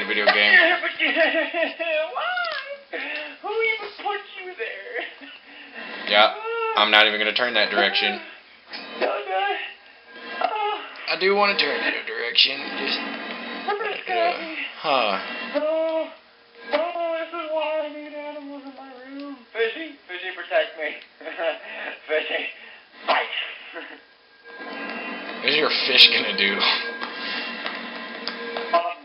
video game. Why? Who even put you there? Yeah, I'm not even gonna turn that direction. I do want to turn that direction. Just. Huh. This is why I need animals in my room. Fishy, protect me. Fishy, fight. What is your fish gonna do?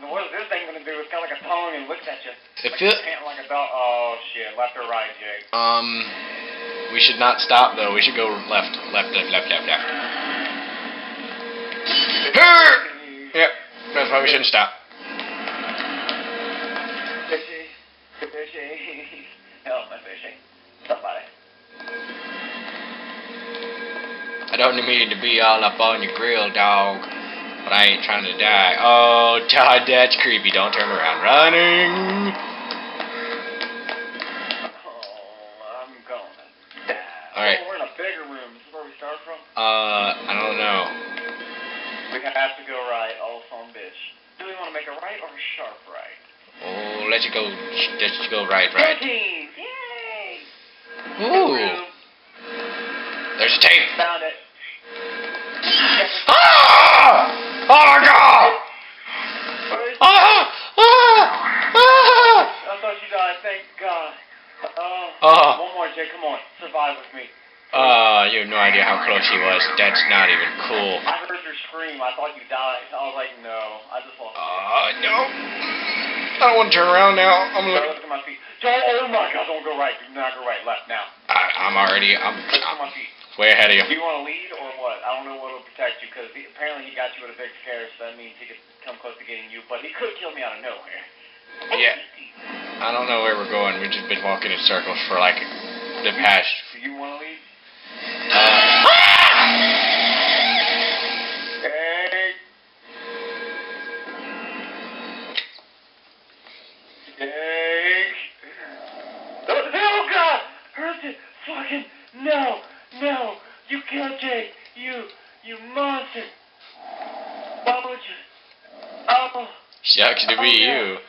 What is this thing gonna do? It's got like a tongue and looks at you. Like a dog. Oh shit, left or right, Jake? We should not stop though. We should go left. Yep, that's why we shouldn't stop. Fishy. Help my fishy. Somebody. I don't mean to be all up on your grill, dog, but I ain't trying to die. Oh, Todd, that's creepy. Don't turn around. Running. Oh, I'm gonna die. Alright. Oh, we're in a bigger room. This is where we start from? I don't know. We have to go right. Oh, son bitch. Do we want to make a right or a sharp right? Oh, let's go right. 13! Yay! Ooh. There's a tape. Found it. Ah! Oh my god! I thought you died, thank God. One more, Jay, come on. Survive with me. You have no idea how close he was. That's not even cool. I heard your scream. I thought you died. I was like, no. I just lost. No. I don't want to turn around now. I'm gonna look at my feet. Oh my God! Don't go right. Do not go right. Left now. I'm look at my feet. Way ahead of you. Do you want to lead or what? I don't know what will protect you because apparently he got you with a big scare, so that means he could come close to getting you. But he could kill me out of nowhere. Yeah. I don't know where we're going. We've just been walking in circles for like the past. Do you want to lead? Oh God! Hurt it! Fucking no! You killed Jake! You monster! Why would you? Oh! Shucks to be you.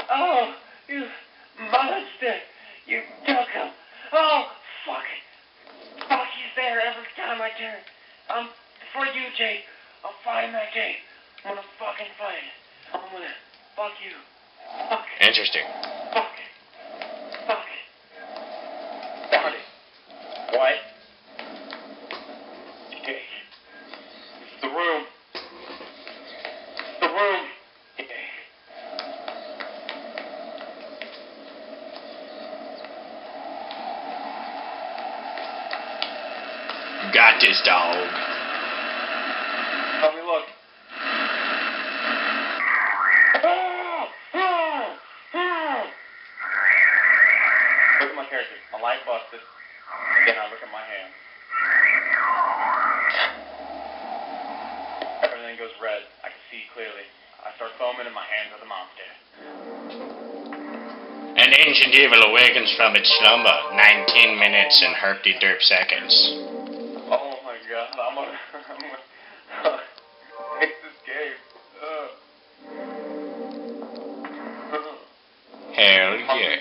Oh! You monster! You took him! Oh! Fuck! Fuck! He's there every time I turn. For you, Jake. I'm fighting that Jake. I'm gonna fucking fight. I'm gonna fuck you. Fuck. Interesting. Fuck. Got it. What? Jake. The room. Jake. You got this, dog. Help me look. Look at my character. My light busted. And then I look at my hand. Everything goes red. I can see clearly. I start foaming and my hands are the monster. An ancient evil awakens from its slumber. 19 minutes and herpty-derp seconds. Oh my God. I'm gonna take this game. Hell yeah.